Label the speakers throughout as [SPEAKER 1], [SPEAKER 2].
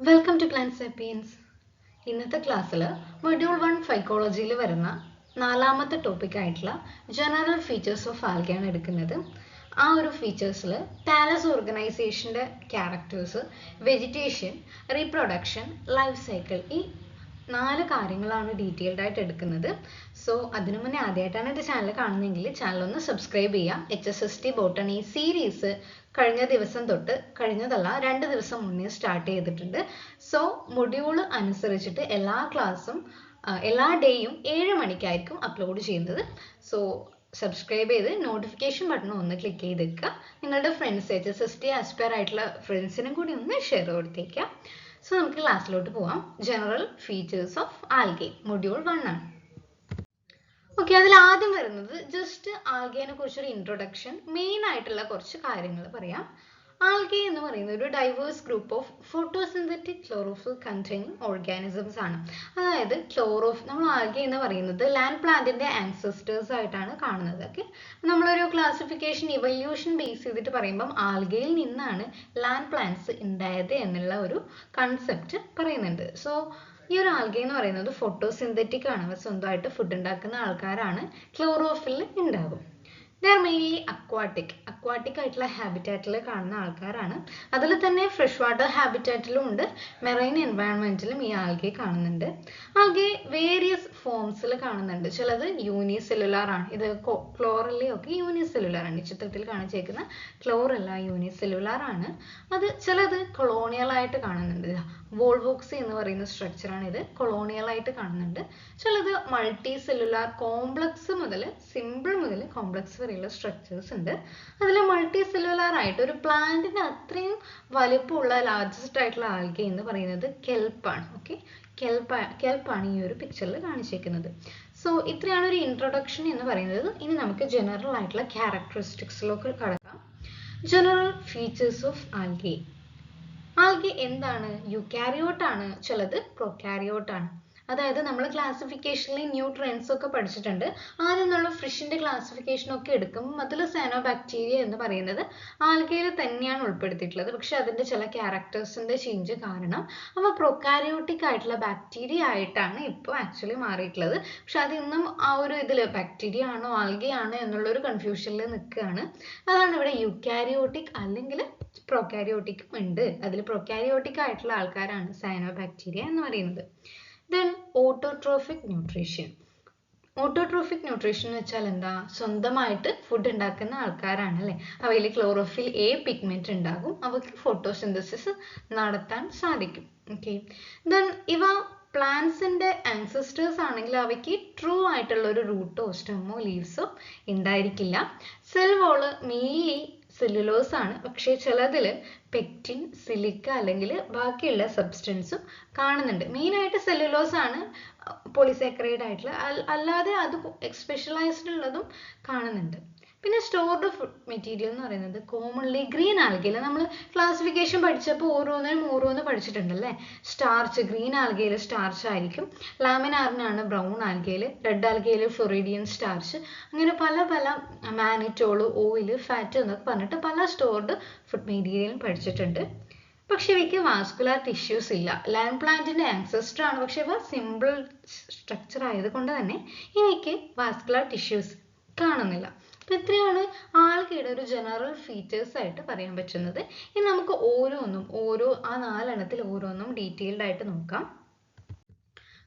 [SPEAKER 1] Welcome to plant sapiens. ഇന്നത്തെ ക്ലാസ്സിൽ module 1 ഫൈക്കോളജിയിൽ വരുന്ന നാലാമത്തെ ടോപ്പിക്കായിട്ടുള്ള ജനറൽ ഫീച്ചേഴ്സ് ഓഫ് ആൽഗയാണ് എടുക്കുന്നത്. ആ ഒരു ഫീച്ചേഴ്സിൽ താലസ് ഓർഗനൈസേഷൻ്റെ characters, vegetation, reproduction, life cycle, ഈ 4 കാര്യങ്ങളാണ് ഡീറ്റെയിൽഡ് ആയിട്ട് എടുക്കുന്നത്. സോ അതിനു മുന്നേ ആദ്യമായിട്ടാണ് എൻ്റെ ചാനൽ കാണുന്നതെങ്കിൽ ചാനൽ ഒന്ന് സബ്സ്ക്രൈബ് ചെയ്യാം. HSST ബോട്ടണി സീരീസ് കഴിഞ്ഞ ദിവസം തൊട്ട്, കഴിഞ്ഞതല്ല 2 ദിവസം മുന്നേ സ്റ്റാർട്ട് ചെയ്തിട്ടുണ്ട്. സോ മൊഡ്യൂൾ അനുസരിച്ചിട്ട് എല്ലാ ക്ലാസ്സും എല്ലാ ഡേയും 7 മണിക്കായിരിക്കും അപ്ലോഡ് ചെയ്യുന്നത്. സോ സബ്സ്ക്രൈബ് ചെയ്ത് നോട്ടിഫിക്കേഷൻ ബട്ടൺ ഒന്ന് ക്ലിക്ക് ചെയ്തേക്കുക. നിങ്ങളുടെ ഫ്രണ്ട്സ് HSST ആസ്പയർ ആയിട്ടുള്ള ഫ്രണ്ട്സിനും കൂടി ഒന്ന് ഷെയർ കൊടുത്തേക്കുക. സോ നമുക്ക് ക്ലാസ്സിലോട്ട് പോവാം. General features of algae module 1 ആണ്. ഓക്കെ, അതിൽ ആദ്യം വരുന്നത് ജസ്റ്റ് ആൽഗേനെ കുറിച്ചൊരു ഇൻട്രൊഡക്ഷൻ, മെയിൻ ആയിട്ടുള്ള കുറച്ച് കാര്യങ്ങൾ പറയാം. ആൽഗെ എന്ന് പറയുന്നത് ഒരു diverse group of photosynthetic chlorophyll containing organisms ആണ്. അതായത് നമ്മൾ ആൽഗെ എന്ന് പറയുന്നത് ലാൻഡ് പ്ലാന്റിന്റെ ആൻസെസ്റ്റേഴ്സ് ആയിട്ടാണ് കാണുന്നത്. ഓക്കെ, നമ്മളൊരു ക്ലാസിഫിക്കേഷൻ ഇവല്യൂഷൻ ബേസ് ചെയ്തിട്ട് പറയുമ്പം ആൽഗയിൽ നിന്നാണ് ലാൻഡ് പ്ലാന്റ്സ് ഉണ്ടായത് എന്നുള്ള ഒരു കൺസെപ്റ്റ് പറയുന്നുണ്ട്. സോ ഈ ഒരു ആൽഗെ എന്ന് പറയുന്നത് ഫോട്ടോസിന്തറ്റിക് ആണ്. അവർ സ്വന്തമായിട്ട് ഫുഡ് ഉണ്ടാക്കുന്ന ആൾക്കാരാണ്. ക്ലോറോഫിൽ ഉണ്ടാകും. ദേ ആർ മെയിൻലി അക്വാട്ടിക് ആയിട്ടുള്ള ഹാബിറ്റാറ്റിൽ കാണുന്ന ആൾക്കാരാണ്. അതിൽ തന്നെ ഫ്രഷ് വാട്ടർ ഹാബിറ്റാറ്റിലും ഉണ്ട്, മെറൈൻ എൻവയൺമെന്റിലും ഈ ആൽഗെ കാണുന്നുണ്ട്. ആൽഗെ വേരിയസ് ഫോംസിൽ കാണുന്നുണ്ട്. ചിലത് യൂണിസെല്ലുലാർ ആണ്. ഇത് ക്ലോറല്ല ഒക്കെ യൂണിസെല്ലുലാർ ആണ്. ഈ ചിത്രത്തിൽ കാണിച്ചേക്കുന്ന ക്ലോറല്ല യൂണിസെല്ലുലാർ ആണ്. അത് ചിലത് കൊളോണിയൽ ആയിട്ട് കാണുന്നുണ്ട്. വോൾവോക്സി എന്ന് പറയുന്ന സ്ട്രക്ചറാണ് ഇത്. കൊളോണിയൽ ആയിട്ട് കാണുന്നുണ്ട്. ചിലത് മൾട്ടി സെല്ലുലാർ, കോംപ്ലക്സ് മുതൽ സിമ്പിൾ മുതൽ കോംപ്ലക്സ് വരെയുള്ള സ്ട്രക്ചേഴ്സ് ഉണ്ട്. അതിൽ മൾട്ടി സെല്ലുലാർ ആയിട്ട് ഒരു പ്ലാന്റിന് അത്രയും വലിപ്പമുള്ള ലാർജസ്റ്റ് ആയിട്ടുള്ള ആൽഗെ എന്ന് പറയുന്നത് കെൽപ്പാണ്. ഓക്കെ, കെൽപ്പാണ് ഈ ഒരു പിക്ചറിൽ കാണിച്ചേക്കുന്നത്. സോ ഇത്രയാണ് ഒരു ഇൻട്രൊഡക്ഷൻ എന്ന് പറയുന്നത്. ഇനി നമുക്ക് ജനറൽ ആയിട്ടുള്ള ക്യാരക്ടറിസ്റ്റിക്സിലേക്ക് കടക്കാം. General features of algae. Algae എന്താണ്? യുകാരിയോട്ട് ആണ്, ചിലത് പ്രൊകാരിയോട്ട് ആണ്. അതായത് നമ്മൾ ക്ലാസിഫിക്കേഷനിൽ ന്യൂട്രിയൻസ് ഒക്കെ പഠിച്ചിട്ടുണ്ട്. ആദ്യം നമ്മൾ ഫിഷിന്റെ ക്ലാസിഫിക്കേഷൻ ഒക്കെ എടുക്കുമ്പോൾ അതിൽ സയനോബാക്ടീരിയ എന്ന് പറയുന്നത് ആൽഗയിൽ തന്നെയാണ് ഉൾപ്പെടുത്തിയിട്ടുള്ളത്. പക്ഷെ അതിന്റെ ചില ക്യാരക്ടേഴ്സിന്റെ ചേഞ്ച് കാരണം അവ പ്രൊകാരിയോട്ടിക് ആയിട്ടുള്ള ബാക്ടീരിയ ആയിട്ടാണ് ഇപ്പോൾ ആക്ച്വലി മാറിയിട്ടുള്ളത്. പക്ഷെ അത് ഇന്നും ആ ഒരു ഇതിൽ ബാക്ടീരിയ ആണോ ആൽഗെ ആണോ എന്നുള്ള ഒരു കൺഫ്യൂഷനിൽ നിൽക്കുകയാണ്. അതാണ് ഇവിടെ യുകാരിയോട്ടിക് അല്ലെങ്കിൽ പ്രൊകാരിയോട്ടിക്കും ഉണ്ട്. അതിൽ പ്രൊകാരിയോട്ടിക് ആയിട്ടുള്ള ആൾക്കാരാണ് സയനോബാക്ടീരിയ എന്ന് പറയുന്നത്. Then autotrophic nutrition. Autotrophic nutrition എന്ന് വെച്ചാൽ എന്താ? സ്വന്തമായിട്ട് ഫുഡ് ഉണ്ടാക്കുന്ന ആൾക്കാരാണ് അല്ലെ. അവയിൽ ക്ലോറോഫിൽ എ പിഗ്മെന്റ് ഉണ്ടാകും. അവർക്ക് ഫോട്ടോസിന്തസിസ് നടത്താൻ സാധിക്കും. ഓക്കെ, ദെൻ ഇവ പ്ലാന്റ്സിന്റെ ആൻസെസ്റ്റേഴ്സ് ആണെങ്കിൽ അവയ്ക്ക് ട്രൂ ആയിട്ടുള്ള ഒരു റൂട്ടോ സ്റ്റെമ്മോ ലീവ്സോ ഉണ്ടായിരിക്കില്ല. സെൽ വോള് മെയിൻലി സെല്ലുലോസ് ആണ്. പക്ഷേ ചിലതിൽ പെക്റ്റിൻ, സിലിക്ക അല്ലെങ്കിൽ ബാക്കിയുള്ള സബ്സ്റ്റൻസും കാണുന്നുണ്ട്. മെയിനായിട്ട് സെല്ലുലോസ് ആണ് പോളിസാക്കറൈഡ് ആയിട്ടുള്ള, അല്ലാതെ അത് സ്പെഷ്യലൈസ്ഡ് ഉള്ളതും കാണുന്നുണ്ട്. പിന്നെ സ്റ്റോർഡ് ഫുഡ് മെറ്റീരിയൽ എന്ന് പറയുന്നത് കോമൺലി ഗ്രീൻ ആൽഗയിൽ നമ്മൾ ക്ലാസിഫിക്കേഷൻ പഠിച്ചപ്പോൾ ഓരോന്ന് പഠിച്ചിട്ടുണ്ടല്ലേ. സ്റ്റാർച്ച്, ഗ്രീൻ ആൽഗയിൽ സ്റ്റാർച്ച് ആയിരിക്കും. ലാമിനാറിനാണ് ബ്രൗൺ ആൽഗയിൽ, റെഡ് ആൽഗയിൽ ഫ്ലോറിഡിയൻ സ്റ്റാർച്ച്, അങ്ങനെ പല മാനിറ്റോള്, ഓയിൽ, ഫാറ്റ് എന്നൊക്കെ പറഞ്ഞിട്ട് പല സ്റ്റോർഡ് ഫുഡ് മെറ്റീരിയലും പഠിച്ചിട്ടുണ്ട്. പക്ഷെ ഇവയ്ക്ക് വാസ്കുലാർ ടിഷ്യൂസ് ഇല്ല. ലാൻഡ് പ്ലാന്റിന്റെ ആൻസെസ്റ്റർ ആണ്, പക്ഷെ ഇവ സിമ്പിൾ സ്ട്രക്ചർ ആയതുകൊണ്ട് തന്നെ ഇവയ്ക്ക് വാസ്കുലാർ ടിഷ്യൂസ് കാണുന്നില്ല. അപ്പൊ ഇത്രയാണ് ആൽഗയുടെ ഒരു ജനറൽ ഫീച്ചേഴ്സ് ആയിട്ട് പറയാൻ പറ്റുന്നത്. ഇനി നമുക്ക് ആ 4 എണ്ണത്തിൽ ഓരോന്നും ഡീറ്റെയിൽഡ് ആയിട്ട് നോക്കാം.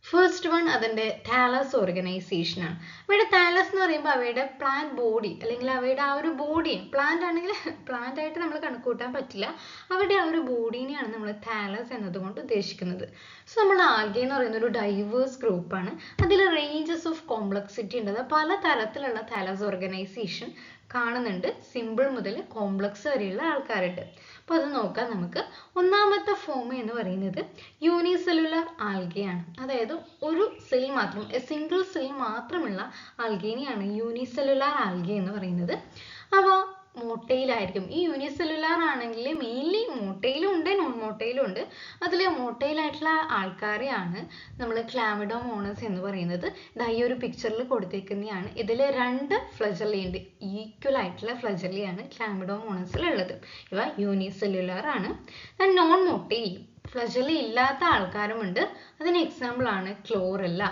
[SPEAKER 1] ഫസ്റ്റ് വൺ അതിൻ്റെ താലസ് ഓർഗനൈസേഷൻ ആണ്. അവയുടെ താലസ് എന്ന് പറയുമ്പോൾ അവയുടെ പ്ലാന്റ് ബോഡി അല്ലെങ്കിൽ അവയുടെ ആ ഒരു ബോഡി, പ്ലാന്റ് ആണെങ്കിൽ പ്ലാന്റ് ആയിട്ട് നമ്മൾ കണക്കൂട്ടാൻ പറ്റില്ല. അവരുടെ ആ ഒരു ബോഡീനെയാണ് നമ്മൾ താലസ് എന്നതുകൊണ്ട് ഉദ്ദേശിക്കുന്നത്. സോ നമ്മൾ ആൽഗെ എന്ന് പറയുന്ന ഒരു ഡൈവേഴ്സ് ഗ്രൂപ്പാണ്. അതിൽ റേഞ്ചസ് ഓഫ് കോംപ്ലക്സിറ്റി ഉണ്ട്. പല തരത്തിലുള്ള താലസ് ഓർഗനൈസേഷൻ കാണുന്നുണ്ട്. സിമ്പിൾ മുതൽ കോംപ്ലക്സ് വരെയുള്ള ആൾക്കാരുണ്ട്. അപ്പോൾ അത് നോക്കാം നമുക്ക്. ഒന്നാമത്തെ ഫോം എന്ന് പറയുന്നത് യൂണിസെല്ലുലാർ ആൽഗയാണ്. അതായത് ഒരു സെൽ മാത്രം, സിംഗിൾ സെൽ മാത്രമുള്ള ആൽഗേനെയാണ് യൂണിസെല്ലുലാർ ആൽഗെ എന്ന് പറയുന്നത്. അവ മോട്ടയിലായിരിക്കും. ഈ യൂണിസെല്ലുലാർ ആണെങ്കിൽ മെയിൻലി മോട്ടയിലും ഉണ്ട്, നോൺ മോട്ടയിലും ഉണ്ട്. അതിൽ മോട്ടയിലായിട്ടുള്ള ആൾക്കാരെയാണ് നമ്മൾ ക്ലാമിഡോമോണസ് എന്ന് പറയുന്നത്. ഈ ഒരു പിക്ചറിൽ കൊടുത്തേക്കുന്നതാണ്. ഇതിൽ 2 ഫ്ലജല്ലി ഉണ്ട്. ഈക്വൽ ആയിട്ടുള്ള ഫ്ലജല്ലിയാണ് ക്ലാമിഡോമോണസിൽ ഉള്ളത്. ഇവ യൂണിസെല്ലുലാർ ആണ്. നോൺ മോട്ടയിൽ ഫ്ലജല്ല ഇല്ലാത്ത ആൾക്കാരുമുണ്ട്. അതിന് എക്സാമ്പിൾ ആണ് ക്ലോറല്ല.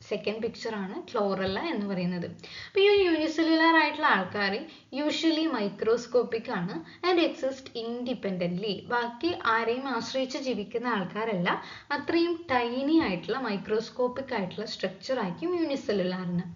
[SPEAKER 1] സെക്കൻഡ് പിക്ചർ ആണ് ക്ലോറല്ല എന്ന് പറയുന്നത്. അപ്പോൾ ഈ യൂണിസെല്ലുലാർ ആയിട്ടുള്ള ആൾക്കാർ യൂഷ്വലി മൈക്രോസ്കോപ്പിക് ആണ് ആൻഡ് എക്സിസ്റ്റ് ഇൻഡിപെൻഡൻ്റ്ലി. ബാക്കി ആരെയും ആശ്രയിച്ച് ജീവിക്കുന്ന ആൾക്കാരല്ല. അത്രയും ടൈനി ആയിട്ടുള്ള മൈക്രോസ്കോപ്പിക് ആയിട്ടുള്ള സ്ട്രക്ചർ ആയിരിക്കും യൂണിസെല്ലുലാറിന്.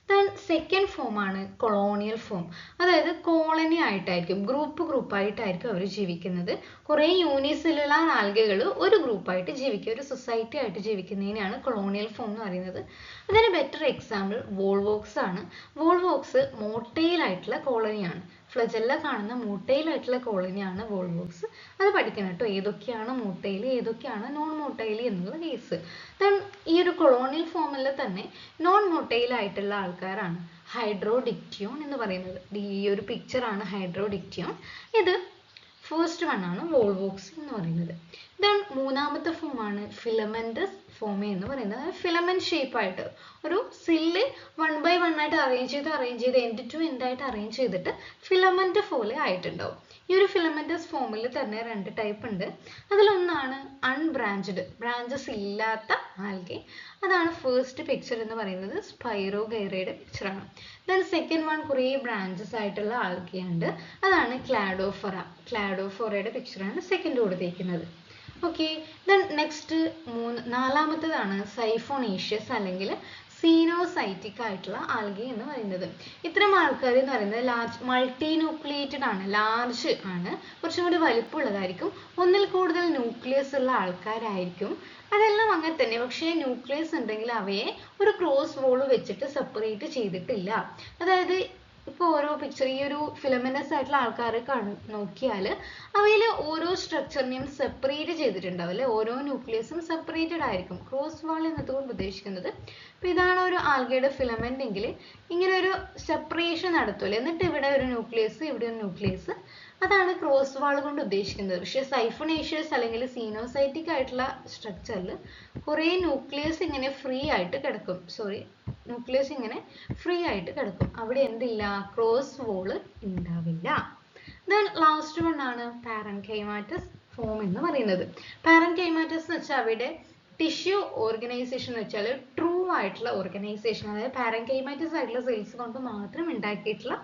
[SPEAKER 1] ദെൻ സെക്കൻഡ് ഫോം ആണ് കൊളോണിയൽ ഫോം. അതായത് കോളനി ആയിട്ടായിരിക്കും, ഗ്രൂപ്പായിട്ടായിരിക്കും അവർ ജീവിക്കുന്നത്. കുറേ യൂണിസെല്ലുലാർ ആൽഗകൾ ഒരു ഗ്രൂപ്പായിട്ട് ജീവിക്കുക, ഒരു സൊസൈറ്റി ആയിട്ട് ജീവിക്കുന്നതിനാണ് കൊളോണിയൽ ഫോം എന്ന് പറയുന്നത്. അതിന് ബെറ്റർ എക്സാമ്പിൾ വോൾവോക്സ് ആണ്. വോൾവോക്സ് മോട്ടൈൽ ആയിട്ടുള്ള കോളനിയാണ്. ഫ്ലജല്ല കാണുന്ന മോട്ടൈൽ ആയിട്ടുള്ള കോളനിയാണ് വോൾവോക്സ്. അത് പഠിക്കണം കേട്ടോ, ഏതൊക്കെയാണ് മോട്ടൈൽ ഏതൊക്കെയാണ് നോൺ മോട്ടൈൽ എന്നുള്ള കേസ്. ദെൻ ഈ ഒരു കൊളോണിയൽ ഫോമിൽ തന്നെ നോൺ മോട്ടൈൽ ആയിട്ടുള്ള ആൾക്കാരാണ് ഹൈഡ്രോഡിക്റ്റിയോൺ എന്ന് പറയുന്നത്. ഈ ഒരു പിക്ചറാണ് ഹൈഡ്രോഡിക്റ്റിയോൺ. ഇത് ഫസ്റ്റ് വൺ ആണ് വോൾവോക്സ് എന്ന് പറയുന്നത്. ദെൻ മൂന്നാമത്തെ ഫോമാണ് ഫിലമെന്റസ് ഫോം എന്ന് പറയുന്നത്. ഫിലമെന്റ് ഷേപ്പ് ആയിട്ട് ഒരു സില്ല് 1 by 1 ആയിട്ട് അറേഞ്ച് ചെയ്ത് എൻഡ് ടു എൻഡ് ആയിട്ട് അറേഞ്ച് ചെയ്തിട്ട് ഫിലമെന്റ് പോലെ ആയിട്ടുണ്ടാവും. ഈ ഒരു ഫിലമെന്റസ് ഫോമിൽ തന്നെ 2 ടൈപ്പ് ഉണ്ട്. അതിലൊന്നാണ് അൺബ്രാഞ്ചഡ്, ബ്രാഞ്ചസ് ഇല്ലാത്ത ആൽഗെ. അതാണ് ഫസ്റ്റ് പിക്ചർ എന്ന് പറയുന്നത്. സ്പൈറോഗൈറയുടെ പിക്ചറാണ്. ദെൻ സെക്കൻഡ് വൺ കുറേ ബ്രാഞ്ചസ് ആയിട്ടുള്ള ആൽഗയുണ്ട്. അതാണ് ക്ലാഡോഫൊറ. ക്ലാഡോഫൊറയുടെ പിക്ചറാണ് സെക്കൻഡ് കൊടുത്തിരിക്കുന്നത്. ഓക്കെ. ദെൻ നെക്സ്റ്റ് നാലാമത്തേതാണ് സൈഫോണേഷ്യസ് അല്ലെങ്കിൽ സീനോസൈറ്റിക് ആയിട്ടുള്ള ആൽഗെ എന്ന് പറയുന്നത്. ഇത്തരം ആൾക്കാർ എന്ന് പറയുന്നത് ലാർജ് മൾട്ടി ന്യൂക്ലിയേറ്റഡ് ആണ്, ലാർജ് ആണ്, കുറച്ചും കൂടി വലിപ്പമുള്ളതായിരിക്കും, ഒന്നിൽ കൂടുതൽ ന്യൂക്ലിയസ് ഉള്ള ആൾക്കാരായിരിക്കും. അതെല്ലാം അങ്ങനെ തന്നെ. പക്ഷേ ന്യൂക്ലിയസ് ഉണ്ടെങ്കിൽ അവയെ ഒരു ക്രോസ് വോൾ വെച്ചിട്ട് സെപ്പറേറ്റ് ചെയ്തിട്ടില്ല. അതായത് ഇപ്പോൾ ഓരോ പിക്ചർ ഈ ഒരു ഫിലമെന്റസ് ആയിട്ടുള്ള ആൾക്കാരെ നോക്കിയാൽ അവയിൽ ഓരോ സ്ട്രക്ചറിനെയും സെപ്പറേറ്റ് ചെയ്തിട്ടുണ്ടാവും അല്ലേ. ഓരോ ന്യൂക്ലിയസും സെപ്പറേറ്റഡ് ആയിരിക്കും. ക്രോസ് വാൾ എന്നതുകൊണ്ട് ഉദ്ദേശിക്കുന്നത് അപ്പോൾ ഇതാണ് ഒരു ആൽഗയുടെ ഫിലമെന്റ് എങ്കിൽ ഇങ്ങനെ ഒരു സെപ്പറേഷൻ നടത്തുമല്ലോ. എന്നിട്ട് ഇവിടെ ഒരു ന്യൂക്ലിയസ്, ഇവിടെ ഒരു ന്യൂക്ലിയസ്, അതാണ് ക്രോസ് വാൾ കൊണ്ട് ഉദ്ദേശിക്കുന്നത്. പക്ഷേ സൈഫോണേഷ്യസ് അല്ലെങ്കിൽ സീനോസൈറ്റിക് ആയിട്ടുള്ള സ്ട്രക്ചറിൽ കുറേ ന്യൂക്ലിയസ് ഇങ്ങനെ ഫ്രീ ആയിട്ട് കിടക്കും. ന്യൂക്ലിയസ് ഇങ്ങനെ ഫ്രീ ആയിട്ട് കിടക്കും. അവിടെ എന്തില്ല, ക്രോസ് വോള് ഉണ്ടാവില്ല. ദെൻ ലാസ്റ്റ് വൺ ആണ് പാരൻകൈമാറ്റസ് ഫോം എന്ന് പറയുന്നത്. പാരൻകൈമാറ്റസ് എന്ന് വെച്ചാൽ അവിടെ ടിഷ്യൂ ഓർഗനൈസേഷൻ എന്ന് വെച്ചാൽ ട്രൂ ആയിട്ടുള്ള ഓർഗനൈസേഷൻ, അതായത് പാരൻകൈമാറ്റസ് ആയിട്ടുള്ള സെൽസ് കൊണ്ട് മാത്രം ഉണ്ടാക്കിയിട്ടുള്ള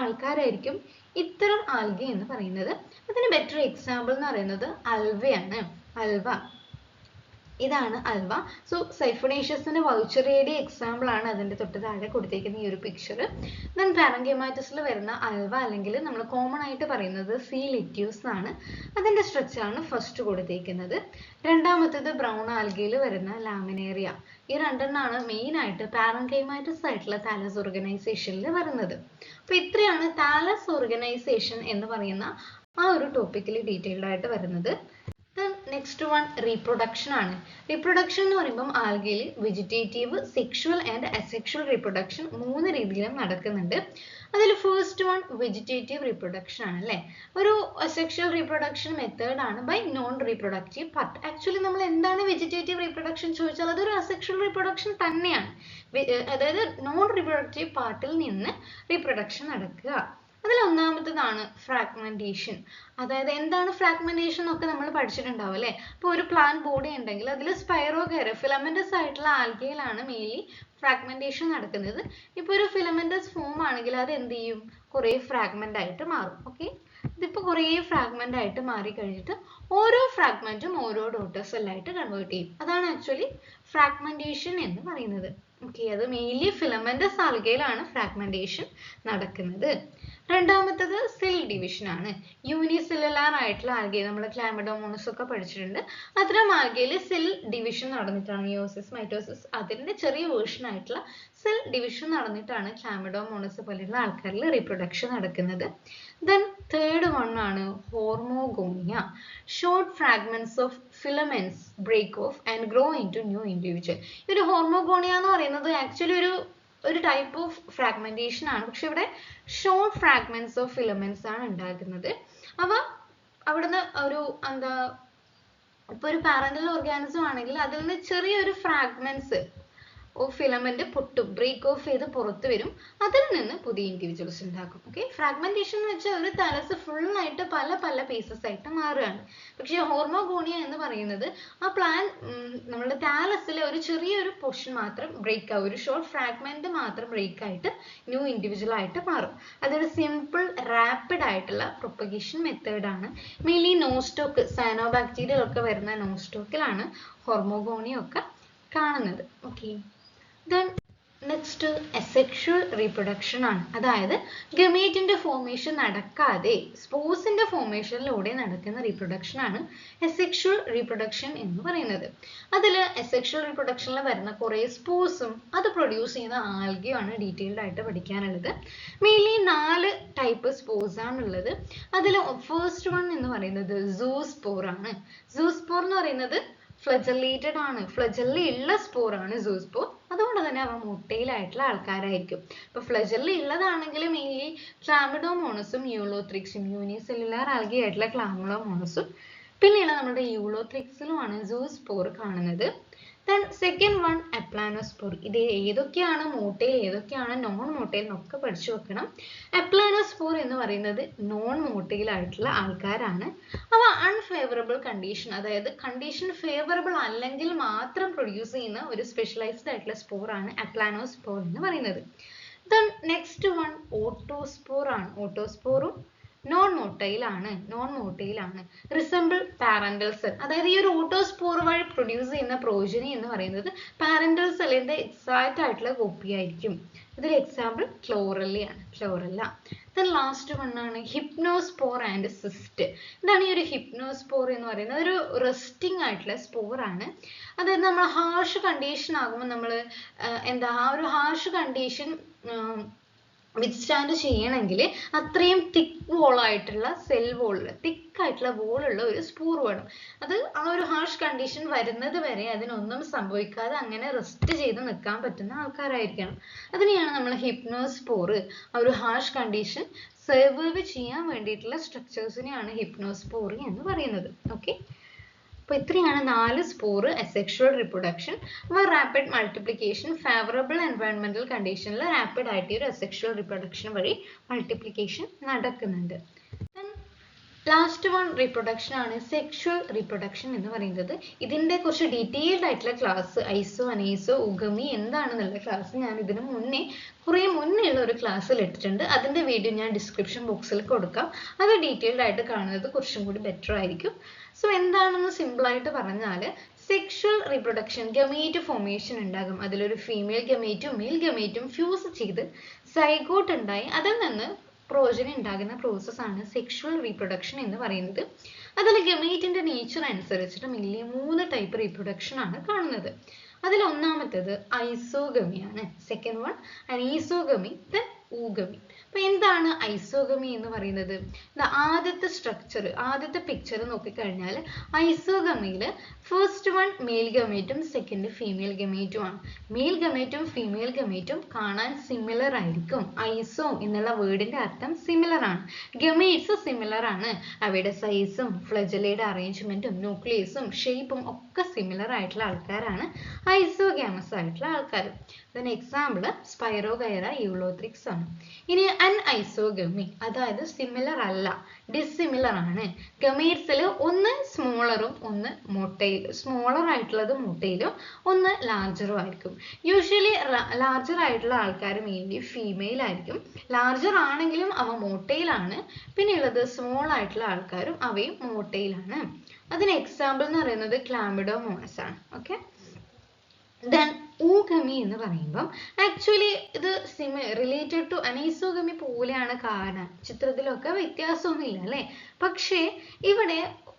[SPEAKER 1] ആൾക്കാരായിരിക്കും ഇത്തരം ആൽഗെ എന്ന് പറയുന്നത്. അതിന് ബെറ്റർ എക്സാമ്പിൾ എന്ന് പറയുന്നത് അൽവയാണ്. അൽവ, ഇതാണ് അൽവ. സോ സൈഫോണേഷ്യസിന്റെ വൗച്ചറിയുടെ എക്സാമ്പിൾ ആണ് അതിന്റെ തൊട്ട് താഴെ കൊടുത്തിരിക്കുന്ന ഈ ഒരു പിക്ചർ. ദെൻ പാരൻകൈമാറ്റസിൽ വരുന്ന അൽവ അല്ലെങ്കിൽ നമ്മൾ കോമൺ ആയിട്ട് പറയുന്നത് സി ലിറ്റ്യൂസ് ആണ്. അതിന്റെ സ്ട്രക്ചർ ആണ് ഫസ്റ്റ് കൊടുത്തിരിക്കുന്നത്. രണ്ടാമത്തേത് ബ്രൗൺ ആൽഗയിൽ വരുന്ന ലാമിനേറിയ. ഈ രണ്ടെണ്ണമാണ് മെയിൻ ആയിട്ട് പാരൻകൈമാറ്റസ് ആയിട്ടുള്ള താലസ് ഓർഗനൈസേഷനിൽ വരുന്നത്. അപ്പോൾ ഇത്രയാണ് താലസ് ഓർഗനൈസേഷൻ എന്ന് പറയുന്ന ആ ഒരു ടോപ്പിക്കിൽ ഡീറ്റെയിൽഡ് ആയിട്ട് വരുന്നത്. നെക്സ്റ്റ് വൺ റീപ്രൊഡക്ഷൻ ആണ്. റീപ്രൊഡക്ഷൻ എന്ന് പറയുമ്പോൾ ആൽഗയിൽ vegetative, sexual and asexual reproduction 3 രീതിയിലും നടക്കുന്നുണ്ട്. അതിൽ ഫസ്റ്റ് വൺ വെജിറ്റേറ്റീവ് റീപ്രൊഡക്ഷൻ ആണ് അല്ലേ. ഒരു അസെക്ഷുവൽ റീപ്രൊഡക്ഷൻ മെത്തേഡ് ആണ് by non reproductive part. Actually നമ്മൾ എന്താണ് വെജിറ്റേറ്റീവ് റീപ്രൊഡക്ഷൻ ചോദിച്ചാൽ അതൊരു അസെക്ഷുവൽ റീപ്രൊഡക്ഷൻ തന്നെയാണ്. അതായത് നോൺ റീപ്രൊഡക്റ്റീവ് പാർട്ടിൽ നിന്ന് റീപ്രൊഡക്ഷൻ നടക്കുക. അതിൽ ഒന്നാമത്തേതാണ് ഫ്രാഗ്മെന്റേഷൻ. അതായത് എന്താണ് ഫ്രാഗ്മെന്റേഷൻ എന്നൊക്കെ നമ്മൾ പഠിച്ചിട്ടുണ്ടാവും അല്ലേ. അപ്പോൾ ഒരു പ്ലാന്റ് ബോഡി ഉണ്ടെങ്കിൽ അതിൽ സ്പൈറോഗൈറ ഫിലമെന്റസ് ആയിട്ടുള്ള ആൽഗയിലാണ് മെയിൻലി ഫ്രാഗ്മെന്റേഷൻ നടക്കുന്നത്. ഇപ്പോൾ ഒരു ഫിലമെന്റസ് ഫോം ആണെങ്കിൽ അത് എന്ത് ചെയ്യും, കുറേ ഫ്രാഗ്മെന്റ് ആയിട്ട് മാറും. ഓക്കെ, ഇതിപ്പോൾ കുറേ ഫ്രാഗ്മെന്റ് ആയിട്ട് മാറി കഴിഞ്ഞിട്ട് ഓരോ ഫ്രാഗ്മെന്റും ഓരോ ഡോട്ടർ സെല്ലായിട്ട് കൺവേർട്ട് ചെയ്യും. അതാണ് ആക്ച്വലി ഫ്രാഗ്മെന്റേഷൻ എന്ന് പറയുന്നത്. ഓക്കെ, അത് മെയിൻലി ഫിലമെന്റസ് ആൽഗയിലാണ് ഫ്രാഗ്മെന്റേഷൻ നടക്കുന്നത്. രണ്ടാമത്തേത് സെൽ ഡിവിഷൻ ആണ്. യൂണിസെല്ലുലാർ ആയിട്ടുള്ള ആൽഗെ നമ്മൾ ക്ലാമിഡോമോണസ് ഒക്കെ പഠിച്ചിട്ടുണ്ട്. അത്തരം ആൽഗയിൽ സെൽ ഡിവിഷൻ നടന്നിട്ടാണ് മിയോസിസ്, മൈറ്റോസിസ് അതിന്റെ ചെറിയ വേർഷൻ ആയിട്ടുള്ള സെൽ ഡിവിഷൻ നടന്നിട്ടാണ് ക്ലാമിഡോമോണസ് പോലെയുള്ള ആൾക്കാരിൽ റീപ്രൊഡക്ഷൻ നടക്കുന്നത്. ദെൻ തേർഡ് വൺ ആണ് hormogonia. Short fragments of filaments break off and grow into new individual. ഈ ഒരു ഹോർമോഗോണിയ എന്ന് പറയുന്നത് ആക്ച്വലി ഒരു ടൈപ്പ് ഓഫ് ഫ്രാഗ്മെന്റേഷൻ ആണ്. പക്ഷെ ഇവിടെ ഷോർട്ട് ഫ്രാഗ്മെന്റ്സ് ഓഫ് ഫിലമെന്റ്സ് ആണ് ഉണ്ടാക്കുന്നത്. അവ അവിടുന്ന് ഒരു ഇപ്പൊ ഒരു പാരന്റൽ ഓർഗാനിസം ആണെങ്കിൽ അതിൽ നിന്ന് ചെറിയൊരു ഫ്രാഗ്മെന്റ്സ് ഫിലമെന്റ് പൊട്ടും, ബ്രേക്ക് ഓഫ് ചെയ്ത് പുറത്ത് വരും, അതിൽ നിന്ന് പുതിയ ഇൻഡിവിജ്വൽസ് ഉണ്ടാക്കും. ഓക്കെ, ഫ്രാഗ്മെന്റേഷൻ എന്ന് വെച്ചാൽ ഒരു തലസ് ഫുൾ ആയിട്ട് പല പല പീസസ് ആയിട്ട് മാറുകയാണ്. പക്ഷേ ഹോർമോഗോണിയ എന്ന് പറയുന്നത് ആ നമ്മുടെ താലസിലെ ഒരു ചെറിയൊരു പോർഷൻ മാത്രം ബ്രേക്ക് ആവും, ഒരു ഷോർട്ട് ഫ്രാഗ്മെന്റ് മാത്രം ബ്രേക്ക് ആയിട്ട് ന്യൂ ഇൻഡിവിജ്വൽ ആയിട്ട് മാറും. അതൊരു സിമ്പിൾ റാപ്പിഡ് ആയിട്ടുള്ള പ്രൊപ്പഗേഷൻ മെത്തേഡ് ആണ്. മെയിൻലി നോസ്റ്റോക്ക്, സയനോബാക്ടീരിയ ഒക്കെ വരുന്ന നോസ്റ്റോക്കിലാണ് ഹോർമോഗോണിയ ഒക്കെ കാണുന്നത്. Okay, then next asexual reproduction ആണ്. അതായത് ഗമേറ്റിന്റെ ഫോർമേഷൻ നടക്കാതെ സ്പോർസിന്റെ ഫോർമേഷനിലൂടെ നടക്കുന്ന റീപ്രൊഡക്ഷൻ ആണ് അസെക്ഷുവൽ റീപ്രൊഡക്ഷൻ എന്ന് പറയുന്നത്. അതിൽ അസെക്ഷുവൽ റീപ്രൊഡക്ഷനിൽ വരുന്ന കുറേ സ്പോർസും അത് പ്രൊഡ്യൂസ് ചെയ്യുന്ന ആൽഗയും ആണ് ഡീറ്റെയിൽഡ് ആയിട്ട് പഠിക്കാനുള്ളത്. മെയിൻലി 4 ടൈപ്പ് സ്പോർസ് ആണുള്ളത്. അതിൽ ഫസ്റ്റ് വൺ എന്ന് പറയുന്നത് സൂസ്പോർ ആണ്. സൂസ്പോർ എന്ന് പറയുന്നത് ഫ്ലജല്ലേറ്റഡ് ആണ്, ഫ്ലജല്ലി ഉള്ള സ്പോർ ആണ് സൂസ്പോർ. അതുകൊണ്ട് തന്നെ അവ മുട്ടയിലായിട്ടുള്ള ആൾക്കാരായിരിക്കും. ഇപ്പൊ ഫ്ലജല്ലി ഉള്ളതാണെങ്കിൽ മെയിൻലി ക്ലാമിഡോമോണസും യൂളോത്രിക്സും, യൂണിസെല്ലുലാർ ആൽഗി ആയിട്ടുള്ള ക്ലാമിഡോമോണസും പിന്നെയുള്ള നമ്മുടെ യൂളോത്രിക്സിലുമാണ് സൂസ്പോർ കാണുന്നത്. Then second one അപ്ലാനോസ്പോർ. ഇത് ഏതൊക്കെയാണ് മോട്ടയിൽ ഏതൊക്കെയാണ് നോൺ മോട്ടയിൽ എന്നൊക്കെ പഠിച്ചു വെക്കണം. അപ്ലാനോസ്പോർ എന്ന് പറയുന്നത് നോൺ മോട്ടയിൽ ആയിട്ടുള്ള ആൾക്കാരാണ്. അവ അൺഫേവറബിൾ കണ്ടീഷൻ, അതായത് കണ്ടീഷൻ ഫേവറബിൾ അല്ലെങ്കിൽ മാത്രം പ്രൊഡ്യൂസ് ചെയ്യുന്ന ഒരു സ്പെഷ്യലൈസ്ഡ് ആയിട്ടുള്ള സ്പോർ ആണ് അപ്ലാനോസ്പോർ എന്ന് പറയുന്നത്. Then next one ഓട്ടോസ്പോർ ആണ്. ഓട്ടോസ്പോറും നോൺ മോട്ടൈൽ ആണ്. റിസംബിൾ പാരന്റൽ സെൽ, അതായത് ഈ ഒരു ഓട്ടോസ്പോർ വഴി പ്രൊഡ്യൂസ് ചെയ്യുന്ന പ്രോജനി എന്ന് പറയുന്നത് പാരന്റൽ സെല്ലിന്റെ എക്സാക്റ്റ് ആയിട്ടുള്ള കോപ്പി ആയിരിക്കും. ഇതിൽ example chlorella. Then last one ആണ് ഹിപ്നോസ്പോർ ആൻഡ് സിസ്റ്റ്. എന്താണ് ഈ ഒരു ഹിപ്നോസ്പോർ എന്ന് പറയുന്നത്? ഒരു റെസ്റ്റിംഗ് ആയിട്ടുള്ള സ്പോർ ആണ്. അതായത് നമ്മൾ ഹാർഷ് കണ്ടീഷൻ ആകുമ്പോൾ നമ്മൾ ആ ഒരു ഹാർഷ് കണ്ടീഷൻ വിത്ത്സ്റ്റാൻഡ് ചെയ്യണമെങ്കിൽ അത്രയും തിക്ക് വോൾ ആയിട്ടുള്ള സെൽ വോൾ, തിക്ക് ആയിട്ടുള്ള വോളുള്ള ഒരു സ്പോർ വേണം. അത് ആ ഒരു ഹാർഷ് കണ്ടീഷൻ വരുന്നത് വരെ അതിനൊന്നും സംഭവിക്കാതെ അങ്ങനെ റെസ്റ്റ് ചെയ്ത് നിൽക്കാൻ പറ്റുന്ന ആൾക്കാരായിരിക്കണം. അതിനെയാണ് നമ്മൾ ഹിപ്നോസ്പോർ, ആ ഒരു ഹാർഷ് കണ്ടീഷൻ സർവൈവ് ചെയ്യാൻ വേണ്ടിയിട്ടുള്ള സ്ട്രക്ചേഴ്സിനെയാണ് ഹിപ്നോസ്പോറി എന്ന് പറയുന്നത്. ഓക്കെ, അപ്പോൾ ഇത്രയാണ് 4 spore. Asexual reproduction, rapid multiplication, favourable എൻവയോൺമെന്റൽ കണ്ടീഷനിൽ റാപ്പിഡ് ആയിട്ട് ഒരു അസെക്ഷുവൽ റിപ്രൊഡക്ഷൻ വഴി മൾട്ടിപ്ലിക്കേഷൻ നടക്കുന്നുണ്ട്. ലാസ്റ്റ് വൺ റീപ്രൊഡക്ഷൻ ആണ് സെക്ഷുവൽ റീപ്രൊഡക്ഷൻ എന്ന് പറയുന്നത്. ഇതിന്റെ കുറച്ച് ഡീറ്റെയിൽഡ് ആയിട്ടുള്ള ക്ലാസ് ഐസോ അനൈസോ ഉഗമി എന്താണെന്നുള്ള ക്ലാസ് ഞാൻ ഇതിന് കുറേ മുന്നേ ഉള്ള ഒരു ക്ലാസ്സിൽ ഇട്ടിട്ടുണ്ട്. അതിന്റെ വീഡിയോ ഞാൻ ഡിസ്ക്രിപ്ഷൻ ബോക്സിൽ കൊടുക്കാം. അത് ഡീറ്റെയിൽഡ് ആയിട്ട് കാണുന്നത് കുറച്ചും കൂടി ബെറ്റർ ആയിരിക്കും. സോ എന്താണെന്ന് സിമ്പിൾ ആയിട്ട് പറഞ്ഞാൽ സെക്ഷുവൽ റീപ്രൊഡക്ഷൻ, ഗമേറ്റ് ഫോർമേഷൻ ഉണ്ടാകും. അതിലൊരു ഫീമെയിൽ ഗമേറ്റും മെയിൽ ഗമേറ്റും ഫ്യൂസ് ചെയ്ത് സൈഗോട്ട് ഉണ്ടായി അതിൽ നിന്ന് പ്രോജനി ഉണ്ടാകുന്ന പ്രോസസ് ആണ് സെക്ഷുവൽ റീപ്രൊഡക്ഷൻ എന്ന് പറയുന്നത്. അതിൽ ഗമേറ്റിന്റെ നേച്ചർ അനുസരിച്ചിട്ട് മെയിൻലി 3 ടൈപ്പ് റീപ്രൊഡക്ഷൻ ആണ് കാണുന്നത്. അതിൽ ഒന്നാമത്തേത് ഐസോഗമിയാണ്. Second one anisogamy, then oogamy. അപ്പൊ എന്താണ് ഐസോഗമി എന്ന് പറയുന്നത്? ആദ്യത്തെ സ്ട്രക്ചർ, ആദ്യത്തെ പിക്ചർ നോക്കിക്കഴിഞ്ഞാൽ ഐസോഗമിയിൽ ഫസ്റ്റ് വൺ മെയിൽ ഗമേറ്റും സെക്കൻഡ് ഫീമെയിൽ ഗമേറ്റും ആണ്. മെയിൽ ഗമേറ്റും ഫീമെയിൽ ഗമേറ്റും കാണാൻ സിമിലർ ആയിരിക്കും. ഐസോ എന്നുള്ള വേർഡിന്റെ അർത്ഥം സിമിലർ ആണ്. ഗമേറ്റ്സ് സിമിലർ ആണ്. അവയുടെ സൈസും ഫ്ലജലയുടെ അറേഞ്ച്മെന്റും ന്യൂക്ലിയസും ഷേപ്പും ഒക്കെ സിമിലർ ആയിട്ടുള്ള ആൾക്കാരാണ് ഐസോഗാമസ് ആയിട്ടുള്ള ആൾക്കാർ. then എക്സാമ്പിൾ സ്പൈറോഗൈറ യൂളോത്രിക്സ് ആണ്. ഇനി അൺഐസോഗമി, അതായത് സിമിലർ അല്ല, ഡിസിമിലർ ആണ്. ഗമേറ്റ്സിൽ ഒന്ന് സ്മോളറും ഒന്ന് മോട്ടയിൽ, സ്മോളർ ആയിട്ടുള്ളത് മോട്ടയിലും ഒന്ന് ലാർജറും ആയിരിക്കും. യൂഷ്വലി ലാർജർ ആയിട്ടുള്ള ആൾക്കാർ മെയിൻലി ഫീമെയിൽ ആയിരിക്കും. ലാർജർ ആണെങ്കിലും അവ മോട്ടയിലാണ്. പിന്നെ ഉള്ളത് സ്മോൾ ആയിട്ടുള്ള ആൾക്കാരും അവയും മോട്ടയിലാണ്. അതിന് എക്സാമ്പിൾ എന്ന് പറയുന്നത് ക്ലാമിഡോമോണസ് ആണ്. ഓക്കെ, then ഊഗമി എന്ന് പറയുമ്പം ആക്ച്വലി ഇത് റിലേറ്റഡ് ടു അനൈസോഗമി പോലെയാണ് കാണാൻ, ചിത്രത്തിലൊക്കെ വ്യത്യാസമൊന്നുമില്ല അല്ലേ. പക്ഷേ ഇവിടെ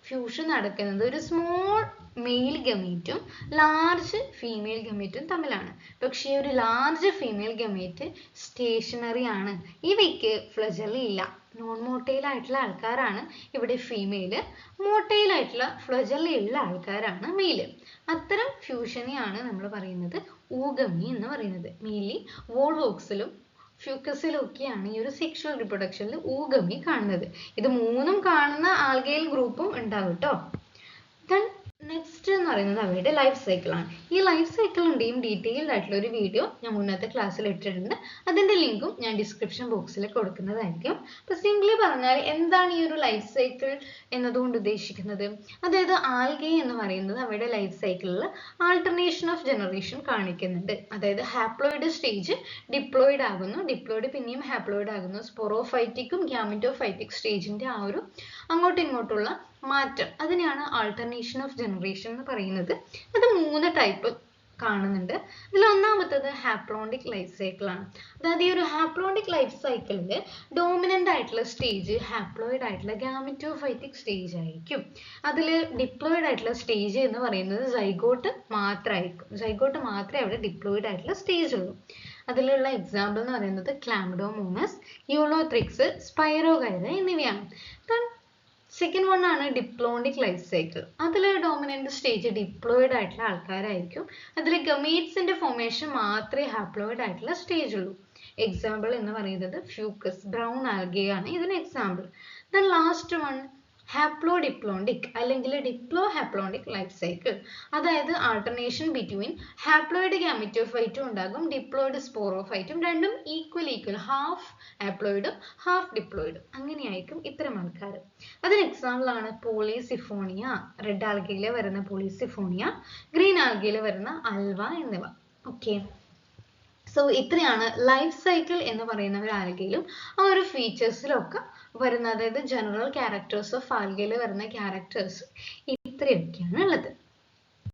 [SPEAKER 1] ഫ്യൂഷൻ നടക്കുന്നത് ഒരു സ്മോൾ മെയിൽ ഗമേറ്റും ലാർജ് ഫീമെയിൽ ഗമേറ്റും തമ്മിലാണ്. പക്ഷേ ഒരു ലാർജ് ഫീമെയിൽ ഗമേറ്റ് സ്റ്റേഷനറി ആണ്. ഇവയ്ക്ക് ഫ്ലജല്ല ഇല്ല. നോൺ മോട്ടൈൽ ആയിട്ടുള്ള ആൾക്കാരാണ് ഇവിടെ ഫീമെയില്, മോട്ടൈൽ ആയിട്ടുള്ള ഫ്ലജല്ല ഉള്ള ആൾക്കാരാണ് മെയില്. അത്തരം ഫ്യൂഷനെയാണ് നമ്മൾ പറയുന്നത് ഊഗമി എന്ന് പറയുന്നത്. മെയിൻലി വോൾവോക്സിലും ഫ്യൂക്കസിലും ഒക്കെയാണ് ഈ ഒരു സെക്ഷുവൽ റിപ്രൊഡക്ഷനിൽ ഊഗമി കാണുന്നത്. ഇത് മൂന്നും കാണുന്ന ആൽഗൈൽ ഗ്രൂപ്പും ഉണ്ടാവും കേട്ടോ. നെക്സ്റ്റ് എന്ന് പറയുന്നത് അവയുടെ ലൈഫ് സൈക്കിളാണ്. ഈ ലൈഫ് സൈക്കിളിൻ്റെയും ഡീറ്റെയിൽഡ് ആയിട്ടുള്ള ഒരു വീഡിയോ ഞാൻ മുന്നത്തെ ക്ലാസ്സിൽ ഇട്ടിട്ടുണ്ട്. അതിൻ്റെ ലിങ്കും ഞാൻ ഡിസ്ക്രിപ്ഷൻ ബോക്സിൽ കൊടുക്കുന്നതായിരിക്കും. അപ്പോൾ സിംപ്ലി പറഞ്ഞാൽ എന്താണ് ഈ ഒരു ലൈഫ് സൈക്കിൾ എന്നതുകൊണ്ട് ഉദ്ദേശിക്കുന്നത്? അതായത് ആൽഗെ എന്ന് പറയുന്നത് അവയുടെ ലൈഫ് സൈക്കിളിൽ ആൾട്ടർനേഷൻ ഓഫ് ജനറേഷൻ കാണിക്കുന്നുണ്ട്. അതായത് ഹാപ്ലോയിഡ് സ്റ്റേജ് ഡിപ്ലോയിഡ് ആകുന്നു, ഡിപ്ലോയിഡ് പിന്നെയും ഹാപ്ലോയിഡ് ആകുന്നു. സ്പോറോഫൈറ്റിക്കും ഗ്യാമിറ്റോഫൈറ്റിക് സ്റ്റേജിൻ്റെ ആ ഒരു അങ്ങോട്ടും ഇങ്ങോട്ടുള്ള മാറ്റം, അതിനെയാണ് ആൾട്ടർനേഷൻ ഓഫ് ജനറേഷൻ എന്ന് പറയുന്നത്. അത് 3 ടൈപ്പ് കാണുന്നുണ്ട്. ഇതിൽ ഒന്നാമത്തത് ഹാപ്ലോണ്ടിക് ലൈഫ് സൈക്കിൾ ആണ്. അതായത് ഈ ഒരു ഹാപ്ലോണ്ടിക് ലൈഫ് സൈക്കിളിൽ ഡോമിനൻ്റ് ആയിട്ടുള്ള സ്റ്റേജ് ഹാപ്ലോയിഡ് ആയിട്ടുള്ള ഗാമിറ്റോഫൈറ്റിക് സ്റ്റേജ് ആയിരിക്കും. അതിൽ ഡിപ്ലോയിഡ് ആയിട്ടുള്ള സ്റ്റേജ് എന്ന് പറയുന്നത് സൈഗോട്ട് മാത്രമായിരിക്കും. സൈഗോട്ട് മാത്രമേ അവിടെ ഡിപ്ലോയിഡ് ആയിട്ടുള്ള സ്റ്റേജ് ഉള്ളൂ. അതിലുള്ള എക്സാമ്പിൾ എന്ന് പറയുന്നത് ക്ലാമിഡോമോണസ്, യൂളോത്രിക്സ്, സ്പൈറോഗൈറ എന്നിവയാണ്. സെക്കൻഡ് വൺ ആണ് ഡിപ്ലോണ്ടിക് ലൈഫ് സൈക്കിൾ. അതിൽ ഡോമിനൻ്റ് സ്റ്റേജ് ഡിപ്ലോയിഡ് ആയിട്ടുള്ള ആൾക്കാരായിരിക്കും. അതിൽ ഗമീറ്റ്സിന്റെ ഫോർമേഷൻ മാത്രമേ ഹാപ്ലോയിഡ് ആയിട്ടുള്ള സ്റ്റേജ് ഉള്ളൂ. എക്സാമ്പിൾ എന്ന് പറയുന്നത് ഫ്യൂക്കസ്, ബ്രൗൺ ആൽഗെ ആണ് ഇതിന് എക്സാമ്പിൾ. ദെൻ ലാസ്റ്റ് വൺ ഹാപ്ലോഡിപ്ലോണ്ടിക് അല്ലെങ്കിൽ ഡിപ്ലോ ഹാപ്ലോണ്ടിക് ലൈഫ് സൈക്കിൾ. അതായത് ആൾട്ടർനേഷൻ ബിറ്റ്വീൻ ഹാപ്ലോയിഡ് ഗാമിറ്റോഫൈറ്റും ഉണ്ടാകും, ഡിപ്ലോയിഡ് സ്പോറോഫൈറ്റും, രണ്ടും ഈക്വൽ ഹാഫ് ഹാപ്ലോയിഡും ഹാഫ് ഡിപ്ലോയിഡും അങ്ങനെയായിരിക്കും ഇത്തരം ആൾക്കാർ. അതിന് എക്സാമ്പിൾ ആണ് പോളിസിഫോണിയ, റെഡ് ആൽഗയിൽ വരുന്ന പോളിസിഫോണിയ, ഗ്രീൻ ആൽഗയിൽ വരുന്ന അൽവ എന്നിവ. ഓക്കെ, സോ ഇത്രയാണ് ലൈഫ് സൈക്കിൾ എന്ന് പറയുന്ന ഒരു ആൽഗയിലും ആ ഒരു ഫീച്ചേഴ്സിലൊക്കെ വരുന്ന, അതായത് ജനറൽ ക്യാരക്ടേഴ്സ് ഓഫ് ആൽഗയിൽ വരുന്ന ക്യാരക്ടേഴ്സ് ഇത്രയൊക്കെയാണ് ഉള്ളത്.